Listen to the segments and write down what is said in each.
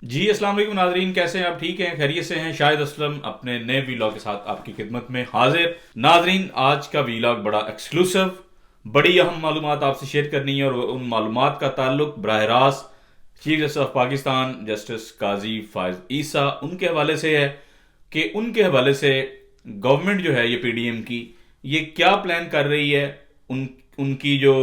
जी अस्सलाम वालेकुम नाजरीन, कैसे हैं आप? ठीक हैं, खैरियत से हैं? शाहिद असलम अपने नए वीलॉग के साथ आपकी खिदमत में हाजिर। नाजरीन, आज का वीलॉग बड़ा एक्सक्लूसिव, बड़ी अहम मालूमात आपसे शेयर करनी है और उन मालूमात का ताल्लुक बराह रास्त chief justice of Pakistan justice Qazi Faez Isa उनके हवाले से है कि उनके हवाले से गवर्नमेंट जो है ये पीडीएम की, ये क्या प्लान कर रही है। उनकी जो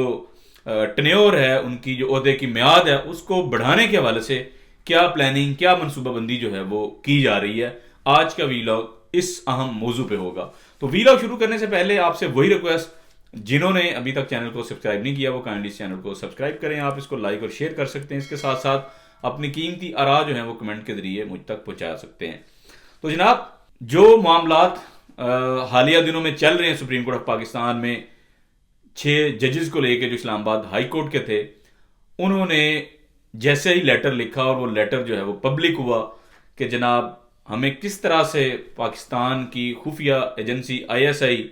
टेन्योर है, उनकी जो ओहदे की म्याद है, उसको बढ़ाने के हवाले से क्या प्लानिंग, क्या मनसूबाबंदी जो है वो की जा रही है। आज का वीलॉग इस अहम मौजू पे होगा। तो वीलॉग शुरू करने से पहले आपसे वही रिक्वेस्ट, जिन्होंने अभी तक चैनल को सब्सक्राइब नहीं किया वो काइंडली इस चैनल को सब्सक्राइब करें। आप इसको लाइक और शेयर कर सकते हैं। इसके साथ साथ अपनी कीमती आरा जो है वो कमेंट के जरिए मुझ तक पहुंचा सकते हैं। तो जनाब, जो मामलात हालिया दिनों में चल रहे हैं सुप्रीम कोर्ट ऑफ पाकिस्तान में 6 जजेस को लेकर जो इस्लामाबाद हाई कोर्ट के थे, उन्होंने जैसे ही लेटर लिखा और वो लेटर जो है वो पब्लिक हुआ कि जनाब हमें किस तरह से पाकिस्तान की खुफिया एजेंसी आईएसआई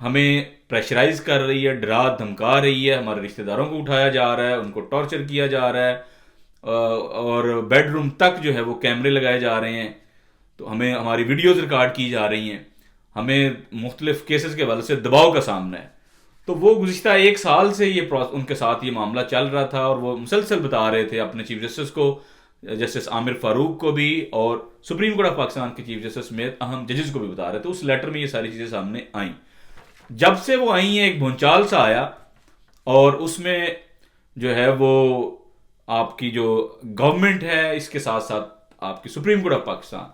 हमें प्रेशराइज कर रही है, डरा धमका रही है, हमारे रिश्तेदारों को उठाया जा रहा है, उनको टॉर्चर किया जा रहा है, और बेडरूम तक जो है वो कैमरे लगाए जा रहे हैं, तो हमें हमारी वीडियोज रिकॉर्ड की जा रही हैं, हमें मुख्तलिफ केसेस के हवाले से दबाव का सामना है। तो वो गुज़िश्ता 1 साल से ये उनके साथ ये मामला चल रहा था और वो मुसलसल बता रहे थे अपने चीफ जस्टिस को, जस्टिस आमिर फारूक को भी, और सुप्रीम कोर्ट ऑफ पाकिस्तान के चीफ जस्टिस समेत अहम जजेस को भी बता रहे थे। उस लेटर में ये सारी चीज़ें सामने आई। जब से वो आई हैं एक भूचाल सा आया, और उसमें जो है वो आपकी जो गवर्नमेंट है, इसके साथ साथ आपकी सुप्रीम कोर्ट ऑफ पाकिस्तान,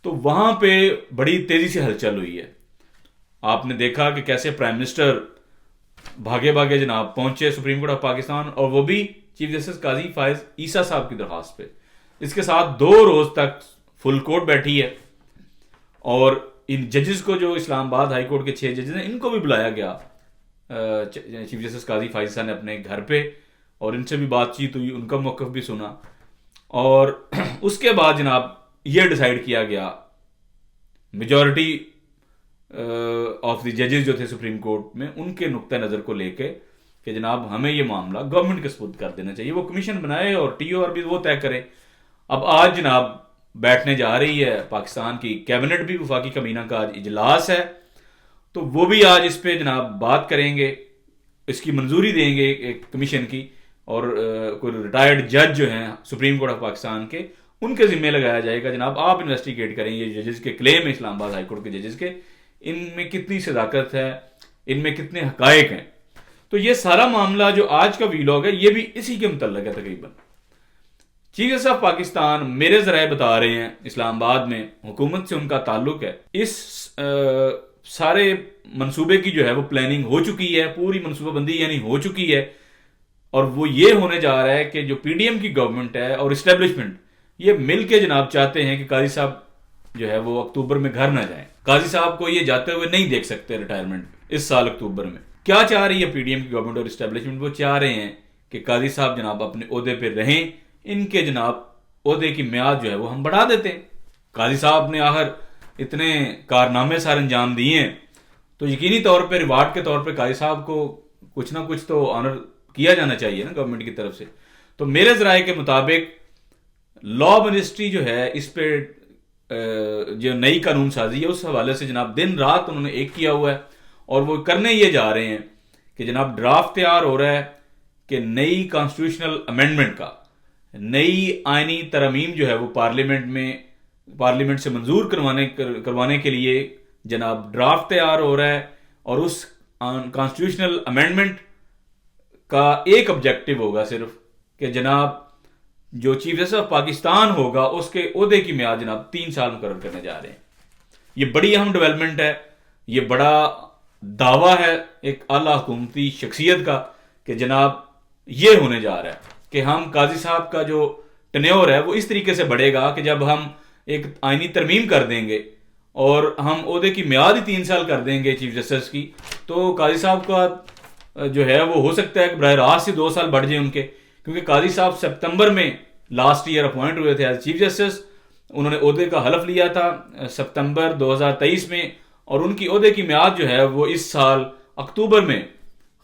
तो वहां पे बड़ी तेजी से हलचल हुई है। आपने देखा कि कैसे प्राइम मिनिस्टर भागे भागे जनाब पहुंचे सुप्रीम कोर्ट ऑफ पाकिस्तान, और वो भी चीफ जस्टिस काजी फायज ईसा साहब की दरखास्त पे। इसके साथ 2 रोज तक फुल कोर्ट बैठी है, और इन जजेस को, जो इस्लामाबाद हाई कोर्ट के 6 जजेस हैं, इनको भी बुलाया गया चीफ जस्टिस काजी फायज ईसा ने अपने घर पे, और इनसे भी बातचीत हुई, उनका मौक़िफ़ भी सुना। और उसके बाद जनाब ये डिसाइड किया गया, मेजॉरिटी ऑफ द जजेस जो थे सुप्रीम कोर्ट में, उनके नुक्ता नज़र को लेके कि जनाब हमें ये मामला गवर्नमेंट के सुपुर्द कर देना चाहिए, वो कमीशन बनाए और टीओआर भी वो तय करे। अब आज जनाब बैठने जा रही है पाकिस्तान की कैबिनेट भी, वफाकी कमीना का आज इजलास है, तो वो भी आज इस पे जनाब बात करेंगे, इसकी मंजूरी देंगे एक कमीशन की, और कोई रिटायर्ड जज जो हैं सुप्रीम कोर्ट ऑफ पाकिस्तान के, उनके जिम्मे लगाया जाएगा जनाब आप इन्वेस्टिगेट करें ये जजेस के क्लेम है, इस्लामाबाद हाई कोर्ट के जजेस के, इनमें कितनी सदाकत है, इनमें कितने हकायक हैं। तो ये सारा मामला जो आज का वीलॉग है ये भी इसी के मुतल्लिक है तकरीबन। चीफ जस्टिस ऑफ पाकिस्तान मेरे जराए बता रहे हैं इस्लामाबाद में हुकूमत से उनका ताल्लुक है, इस सारे मंसूबे की जो है वो प्लानिंग हो चुकी है, पूरी मंसूबाबंदी यानी हो चुकी है, और वो ये होने जा रहा है कि जो पीडीएम की गवर्नमेंट है और इस्टेब्लिशमेंट, ये मिल के जनाब चाहते हैं कि काजी साहब जो है वो अक्टूबर में घर ना जाए। काजी साहब को ये जाते हुए नहीं देख सकते रिटायरमेंट इस साल अक्टूबर में। क्या चाह रही है पीडीएम की गवर्नमेंट और इस्टेब्लिशमेंट? वो चाह रहे हैं कि काजी साहब जनाब अपने ओहदे पे रहें, इनके जनाब ओहदे की म्याद जो है वो हम बढ़ा देते हैं। काजी साहब ने आखिर इतने कारनामे सारे अंजाम दिए हैं, तो यकीनी तौर पर रिवार्ड के तौर पर काजी साहब को कुछ ना कुछ तो ऑनर किया जाना चाहिए ना गवर्नमेंट की तरफ से। तो मेरे जराये के मुताबिक लॉ मिनिस्ट्री जो है इस पे जो नई कानून साजी है उस हवाले से जनाब दिन रात उन्होंने एक किया हुआ है, और वो करने ये जा रहे हैं कि जनाब ड्राफ्ट तैयार हो रहा है कि नई कॉन्स्टिट्यूशनल अमेंडमेंट का, नई आइनी तरमीम जो है वो पार्लियामेंट से मंजूर करवाने के लिए जनाब ड्राफ्ट तैयार हो रहा है। और उस कॉन्स्टिट्यूशनल अमेंडमेंट का एक ऑब्जेक्टिव होगा सिर्फ कि जनाब जो चीफ जस्टिस ऑफ पाकिस्तान होगा उसके ओहदे की म्याद जनाब 3 साल मुकर्रर करने जा रहे हैं। ये बड़ी अहम डेवलपमेंट है, ये बड़ा दावा है एक आला हुकूमती शख्सियत का कि जनाब ये होने जा रहा है कि हम काजी साहब का जो टेन्योर है वो इस तरीके से बढ़ेगा कि जब हम एक आइनी तरमीम कर देंगे और हम ओहदे की म्याद ही 3 साल कर देंगे चीफ जस्टिस की, तो काजी साहब का जो है वो हो सकता है कि बरह रास्त से 2 साल बढ़ जाए उनके, क्योंकि काजी साहब सितंबर में लास्ट ईयर अपॉइंट हुए थे एज चीफ जस्टिस। उन्होंने ओहदे का हलफ लिया था सितंबर 2023 में, और उनकी ओहदे की म्याद जो है वो इस साल अक्टूबर में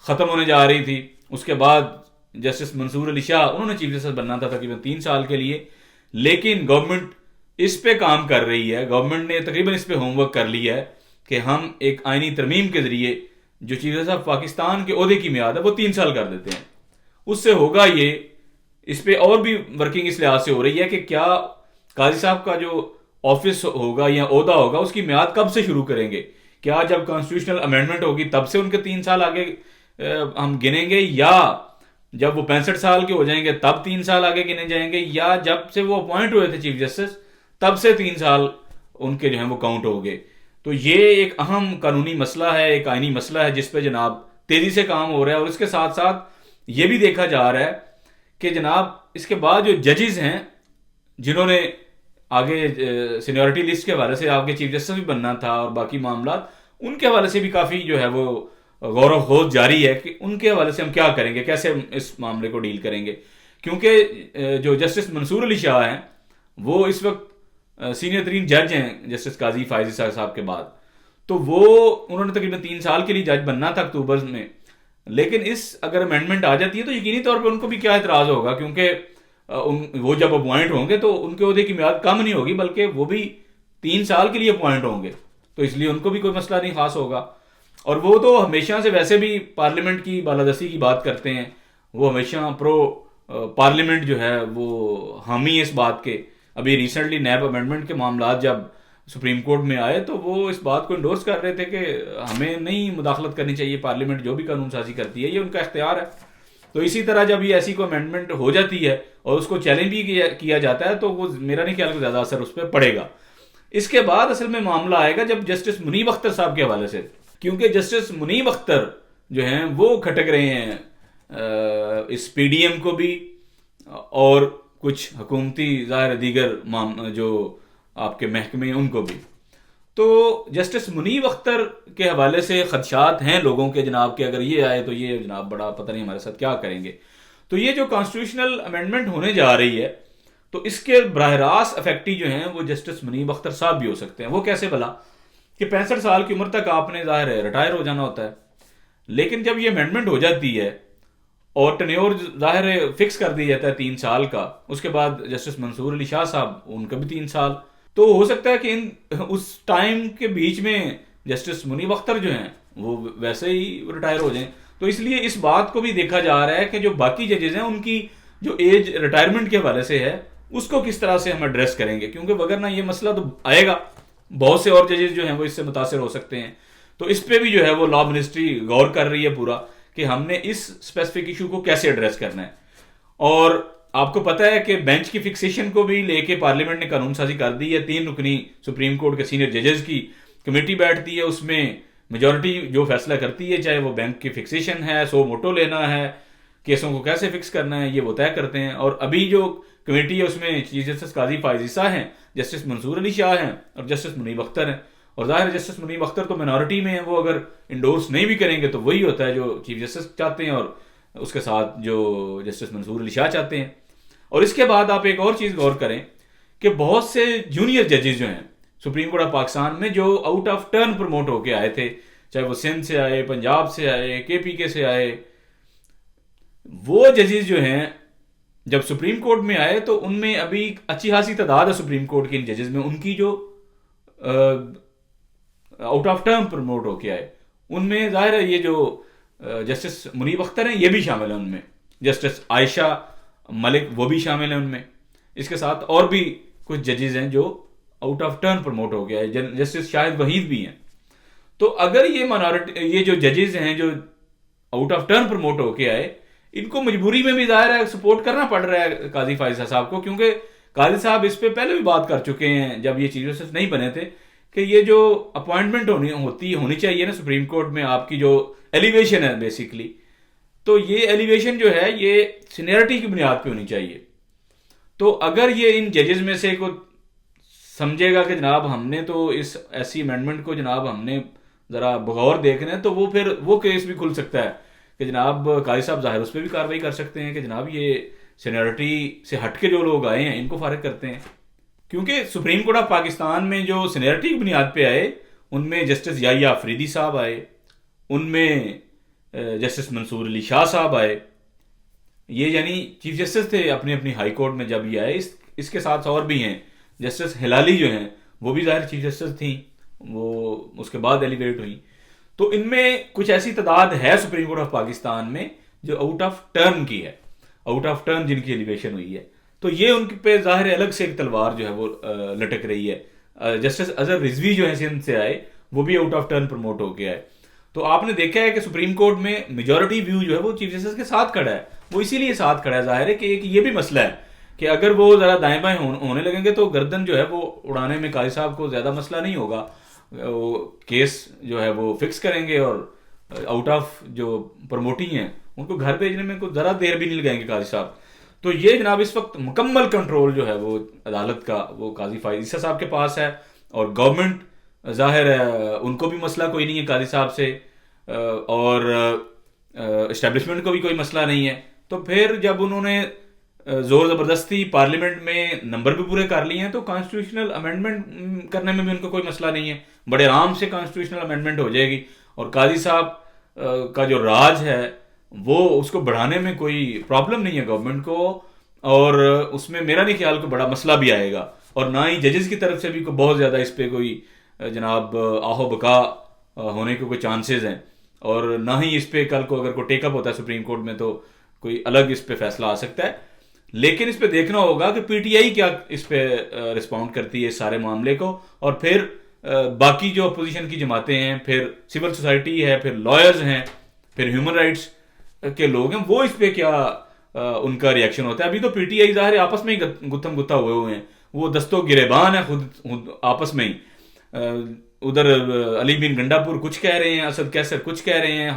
ख़त्म होने जा रही थी। उसके बाद जस्टिस मंसूर अली शाह, उन्होंने चीफ जस्टिस बनना था तकरीबन 3 साल के लिए, लेकिन गवर्नमेंट इस पे काम कर रही है, गवर्नमेंट ने तकरीबन इस पे होमवर्क कर लिया है कि हम एक आईनी तरमीम के जरिए जो चीफ जस्टिस पाकिस्तान के ओहदे की मियाद है वो 3 साल कर देते हैं। उससे होगा ये, इस पे और भी वर्किंग इस लिहाज से हो रही है कि क्या काजी साहब का जो ऑफिस होगा या ओहदा होगा उसकी मियाद कब से शुरू करेंगे। क्या जब कॉन्स्टिट्यूशनल अमेंडमेंट होगी तब से उनके 3 साल आगे हम गिनेंगे, या जब वो 65 साल के हो जाएंगे तब 3 साल आगे गिने जाएंगे, या जब से वो अपॉइंट हुए थे चीफ जस्टिस तब से 3 साल उनके जो है वो काउंट हो गए। तो ये एक अहम कानूनी मसला है, एक आईनी मसला है जिस पे जनाब तेजी से काम हो रहा है। और इसके साथ साथ ये भी देखा जा रहा है कि जनाब इसके बाद जो जजेस हैं जिन्होंने आगे सीनियरिटी लिस्ट के हवाले से आगे चीफ जस्टिस भी बनना था और बाकी मामला, उनके हवाले से भी काफ़ी जो है वो गौरव खोज जारी है कि उनके हवाले से हम क्या करेंगे, कैसे हम इस मामले को डील करेंगे। क्योंकि जो जस्टिस मंसूर अली शाह हैं वो इस वक्त सीनियर तरीन जज हैं जस्टिस काजी फायजी साहब के बाद, तो वो उन्होंने तकरीबन 3 साल के लिए जज बनना था अक्टूबर में। लेकिन इस अगर अमेंडमेंट आ जाती है तो यकीनी तौर पर उनको भी क्या एतराज़ होगा, क्योंकि वो जब अपॉइंट होंगे तो उनके ओहदे की मियाद कम नहीं होगी बल्कि वो भी 3 साल के लिए अपॉइंट होंगे, तो इसलिए उनको भी कोई मसला नहीं खास होगा। और वो तो हमेशा से वैसे भी पार्लियामेंट की बालादस्ती की बात करते हैं, वो हमेशा प्रो पार्लियामेंट जो है वो हामी इस बात के। अभी रिसेंटली नैब अमेंडमेंट के मामला जब सुप्रीम कोर्ट में आए तो वो इस बात को इंडोर्स कर रहे थे कि हमें नहीं मुदाखलत करनी चाहिए, पार्लियामेंट जो भी कानून साजी करती है ये उनका इख्तियार है। तो इसी तरह जब ये ऐसी कोई अमेंडमेंट हो जाती है और उसको चैलेंज भी किया जाता है तो वो मेरा नहीं ख्याल कि ज़्यादा असर उस पर पड़ेगा। इसके बाद असल में मामला आएगा जब जस्टिस मुनीब अख्तर साहब के हवाले से, क्योंकि जस्टिस मुनीब अख्तर जो हैं वो खटक रहे हैं इस पीडीएम को भी और कुछ हुकूमती ज़ाहिर दीगर जो आपके महकमे उनको भी। तो जस्टिस मुनीब अख्तर के हवाले से खदशात हैं लोगों के जनाब के, अगर ये आए तो ये जनाब बड़ा पता नहीं हमारे साथ क्या करेंगे। तो ये जो कॉन्स्टिट्यूशनल अमेंडमेंट होने जा रही है तो इसके बराह रास्त अफेक्टी जो हैं वो जस्टिस मुनीब अख्तर साहब भी हो सकते हैं। वो कैसे भला कि 65 साल की उम्र तक आपने ज़ाहिर है रिटायर हो जाना होता है, लेकिन जब ये अमेंडमेंट हो जाती है और टेन्योर ज़ाहिर है फिक्स कर दिया जाता है 3 साल का, उसके बाद जस्टिस मंसूर अली शाह साहब उनका भी 3 साल, तो हो सकता है कि उस टाइम के बीच में जस्टिस मुनीब अख्तर जो हैं वो वैसे ही रिटायर हो जाएं। तो इसलिए इस बात को भी देखा जा रहा है कि जो बाकी जजेस हैं उनकी जो एज रिटायरमेंट के हवाले से है उसको किस तरह से हम एड्रेस करेंगे, क्योंकि वगरना ये मसला तो आएगा, बहुत से और जजेस जो हैं वो इससे मुतासर हो सकते हैं। तो इस पर भी जो है वो लॉ मिनिस्ट्री गौर कर रही है पूरा कि हमने इस स्पेसिफिक इशू को कैसे एड्रेस करना है। और आपको पता है कि बेंच की फिक्सेशन को भी लेके पार्लियामेंट ने कानून साजी कर दी है। 3 रुकनी सुप्रीम कोर्ट के सीनियर जजेस की कमेटी बैठती है, उसमें मेजॉरिटी जो फैसला करती है, चाहे वो बैंक की फिक्सेशन है, 100 मोटो लेना है, केसों को कैसे फिक्स करना है, ये वो तय करते हैं। और अभी जो कमेटी है उसमें चीफ जस्टिस काजी फायजी साहब हैं, जस्टिस मंसूर अली शाह हैं और जस्टिस मुनीब अख्तर हैं। और जाहिर जस्टिस मुनीब अख्तर तो मिनॉरिटी में है, वो अगर इंडोर्स नहीं भी करेंगे तो वही होता है जो चीफ जस्टिस चाहते हैं और उसके साथ जो जस्टिस मंसूर अली शाह चाहते हैं। और इसके बाद आप एक और चीज़ गौर करें कि बहुत से जूनियर जजेस जो हैं सुप्रीम कोर्ट ऑफ पाकिस्तान में जो आउट ऑफ टर्न प्रमोट होके आए थे, चाहे वो सिंध से आए, पंजाब से आए, KPK से आए, वो जजेस जो हैं जब सुप्रीम कोर्ट में आए तो उनमें अभी अच्छी खासी तादाद है सुप्रीम कोर्ट के इन जजेस में उनकी जो आउट ऑफ टर्म प्रमोट होके आए, उनमें जाहिर है ये जो जस्टिस मुनीब अख्तर हैं ये भी शामिल है उनमें, जस्टिस आयशा मलिक वो भी शामिल है उनमें। इसके साथ और भी कुछ जजेस हैं जो आउट ऑफ टर्न प्रमोट हो गया है, जस्टिस शाहिद वहीद भी हैं। तो अगर ये माइनॉरिटी ये जो जजेस हैं जो आउट ऑफ टर्न प्रमोट होके आए, इनको मजबूरी में भी जाहिर है सपोर्ट करना पड़ रहा है काजी फायजा साहब को, क्योंकि काजी साहब इस पे पहले भी बात कर चुके हैं जब ये चीज़ जस्टिस नहीं बने थे कि ये जो अपॉइंटमेंट होनी चाहिए ना सुप्रीम कोर्ट में, आपकी जो एलिवेशन है बेसिकली, तो ये एलिवेशन जो है ये सीनियरिटी की बुनियाद पे होनी चाहिए। तो अगर ये इन जजेस में से को समझेगा कि जनाब हमने तो इस ऐसी अमेंडमेंट को जनाब हमने ज़रा बगौर देखना है, तो वो फिर वो केस भी खुल सकता है कि जनाब काजी साहब ज़ाहिर उस पर भी कार्रवाई कर सकते हैं कि जनाब ये सीनियरिटी से हट के जो लोग आए हैं इनको फारिग करते हैं। क्योंकि सुप्रीम कोर्ट ऑफ पाकिस्तान में जो सीनियरिटी की बुनियाद पे आए उनमें जस्टिस याहिया अफरीदी साहब आए, उनमें जस्टिस मंसूर अली शाह साहब आए, ये यानी चीफ जस्टिस थे अपनी अपनी हाई कोर्ट में जब ये आए। इसके साथ और भी हैं, जस्टिस हिलाली जो हैं वो भी ज़ाहिर चीफ जस्टिस थी, वो उसके बाद एलिवेट हुई। तो इनमें कुछ ऐसी तादाद है सुप्रीम कोर्ट ऑफ पाकिस्तान में जो आउट ऑफ टर्न की है, आउट ऑफ टर्न जिनकी एलिवेशन हुई है। तो ये उनके पे ज़ाहिर अलग से एक तलवार जो है वो लटक रही है। जस्टिस अजहर रिजवी जो है सिंध से आए, वो भी आउट ऑफ टर्न प्रमोट होके आए। तो आपने देखा है कि सुप्रीम कोर्ट में मेजॉरिटी व्यू जो है वो चीफ जस्टिस के साथ खड़ा है। वो इसीलिए साथ खड़ा है, जाहिर है कि एक ये भी मसला है कि अगर वो ज़रा दाएं बाएं होने लगेंगे तो गर्दन जो है वो उड़ाने में काजी साहब को ज़्यादा मसला नहीं होगा। वो केस जो है वो फिक्स करेंगे और आउट ऑफ जो प्रमोटी हैं उनको घर भेजने में कोई ज़रा देर भी नहीं लगाएंगे काजी साहब। तो ये जनाब इस वक्त मुकम्मल कंट्रोल जो है वो अदालत का वो काजी फाइज ईसा साहब के पास है। और गवर्नमेंट जाहिर है उनको भी मसला कोई नहीं है काजी साहब से, और इस्टेब्लिशमेंट को भी कोई मसला नहीं है। तो फिर जब उन्होंने जोर ज़बरदस्ती पार्लियामेंट में नंबर भी पूरे कर लिए हैं तो कॉन्स्टिट्यूशनल अमेंडमेंट करने में भी उनको कोई मसला नहीं है, बड़े आराम से कॉन्स्टिट्यूशनल अमेंडमेंट हो जाएगी। और काजी साहब का जो राज है वो उसको बढ़ाने में कोई प्रॉब्लम नहीं है गवर्नमेंट को, और उसमें मेरा नहीं ख्याल को बड़ा मसला भी आएगा। और ना ही जजेस की तरफ से भी बहुत ज़्यादा इस पर कोई जनाब आहो बका होने के कोई चांसेस हैं, और ना ही इस पर कल को अगर कोई टेकअप होता है सुप्रीम कोर्ट में तो कोई अलग इस पर फैसला आ सकता है। लेकिन इस पे देखना होगा कि पीटीआई क्या इस पे रिस्पॉन्ड करती है इस सारे मामले को, और फिर बाकी जो अपोजिशन की जमातें हैं, फिर सिविल सोसाइटी है, फिर लॉयर्स हैं, फिर ह्यूमन राइट्स के लोग हैं, वो इस पे क्या उनका रिएक्शन होता है। अभी तो पीटीआई ज़ाहिर आपस में ही गुत्थम गुत्था हुए हैं, वो दस्तों गिरेबान है खुद आपस में ही। उधर अली बिन गंडापुर कुछ कह रहे हैं, असद कैसर कुछ कह रहे हैं,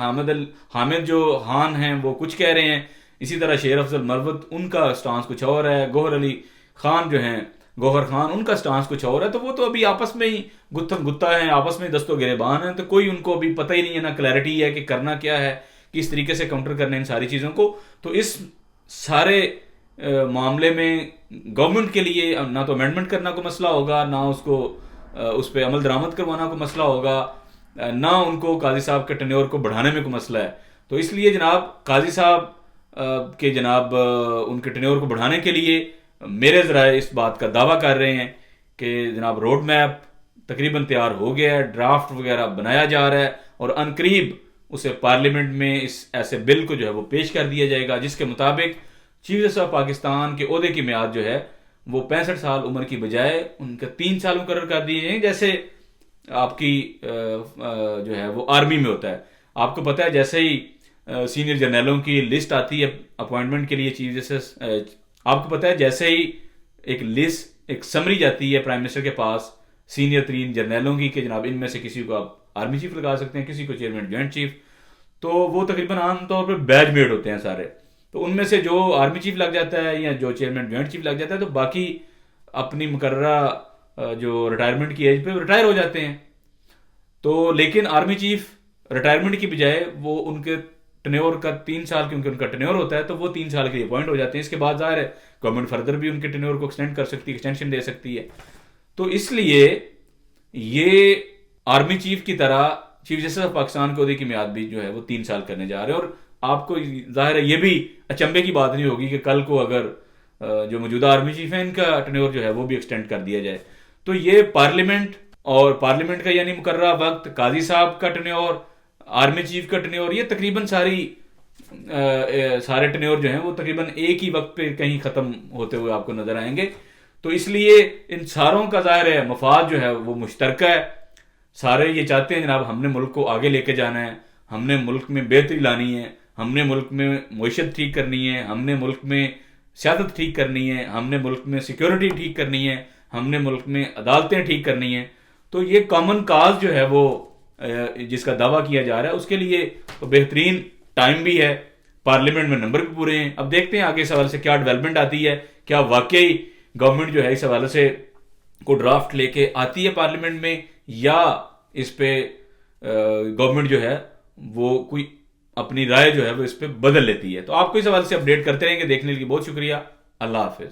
हामिद जो हान हैं वो कुछ कह रहे हैं, इसी तरह शेर अफजल मरवत उनका स्टांस कुछ और है, गौहर अली खान जो हैं गौहर खान उनका स्टांस कुछ और है। तो वो तो अभी आपस में ही गुत्थम गुत्ता है, आपस में दस्तों गिरेबान है। तो कोई उनको अभी पता ही नहीं है, ना क्लैरिटी है कि करना क्या है, किस तरीके से काउंटर करने इन सारी चीज़ों को। तो इस सारे मामले में गवर्नमेंट के लिए ना तो अमेंडमेंट करना को मसला होगा, ना उसको उस पर अमल दरामद करवाना को मसला होगा, ना उनको काजी साहब के टेन्योर को बढ़ाने में को मसला है। तो इसलिए जनाब काजी साहब के जनाब उनके टेन्योर को बढ़ाने के लिए मेरे ज़राए इस बात का दावा कर रहे हैं कि जनाब रोड मैप तकरीबन तैयार हो गया है, ड्राफ्ट वगैरह बनाया जा रहा है, और अनकरीब उसे पार्लियामेंट में इस ऐसे बिल को जो है वो पेश कर दिया जाएगा जिसके मुताबिक चीफ जस्टिस ऑफ पाकिस्तान के ओहदे की मियाद जो है वो 65 साल उम्र की बजाय उनका 3 साल मुकर्रर कर दिए जाएंगे, जैसे आपकी जो है वो आर्मी में होता है। आपको पता है जैसे ही सीनियर जर्नलों की लिस्ट आती है अपॉइंटमेंट के लिए चीफ जस्टिस, आपको पता है जैसे ही एक लिस्ट एक समरी जाती है प्राइम मिनिस्टर के पास सीनियर 3 जर्नलों की कि जनाब इनमें से किसी को आप आर्मी चीफ लगा सकते हैं, किसी को चेयरमैन ज्वाइंट चीफ, तो वो तकरीबन आमतौर पर बैच मेट होते हैं सारे। तो उनमें से जो आर्मी चीफ लग जाता है या जो चेयरमैन ज्वाइंट चीफ लग जाता है तो बाकी अपनी मुकर्ररा जो रिटायरमेंट की एज पे रिटायर हो जाते हैं। तो लेकिन आर्मी चीफ रिटायरमेंट की बजाय वो उनके टेन्योर का 3 साल, क्योंकि उनका टेन्योर होता है तो वो 3 साल के लिए अपॉइंट हो जाते हैं। इसके बाद जाहिर है गवर्नमेंट फर्दर भी उनके टेन्योर को एक्सटेंड कर सकती है, एक्सटेंशन दे सकती है। तो इसलिए ये आर्मी चीफ की तरह चीफ जस्टिस ऑफ पाकिस्तान के ओहदे की मियाद भी जो है वो 3 साल करने जा रहे हैं। और आपको जाहिर है ये भी अचंभे की बात नहीं होगी कि कल को अगर जो मौजूदा आर्मी चीफ है इनका टेन्योर जो है वो भी एक्सटेंड कर दिया जाए। तो ये पार्लियामेंट और पार्लियामेंट का यानी मुकर्ररा वक्त, काजी साहब का टेन्योर, आर्मी चीफ का टेन्योर, ये तकरीबन सारे टेन्योर जो हैं वो तकरीबन एक ही वक्त पे कहीं ख़त्म होते हुए आपको नजर आएंगे। तो इसलिए इन सारों का जाहिर है मफाद जो है वो मुश्तरका है। सारे ये चाहते हैं जनाब हमने मुल्क को आगे लेके जाना है, हमने मुल्क में बेहतरी लानी है, हमने मुल्क में मईशत ठीक करनी है, हमने मुल्क में सियासत ठीक करनी है, हमने मुल्क में सिक्योरिटी ठीक करनी है, हमने मुल्क में अदालतें ठीक करनी है। तो ये कॉमन काज जो है वो जिसका दावा किया जा रहा है उसके लिए तो बेहतरीन टाइम भी है, पार्लियामेंट में नंबर भी पूरे हैं। अब देखते हैं आगे इस हवाले से क्या डेवलपमेंट आती है, क्या वाकई गवर्नमेंट जो है इस हवाले से को ड्राफ्ट लेके आती है पार्लियामेंट में, या इस पे गवर्नमेंट जो है वो कोई अपनी राय जो है वो इस पे बदल लेती है। तो आपको इस हवाले से अपडेट करते रहेंगे। देखने के लिए बहुत शुक्रिया। अल्लाह हाफिज।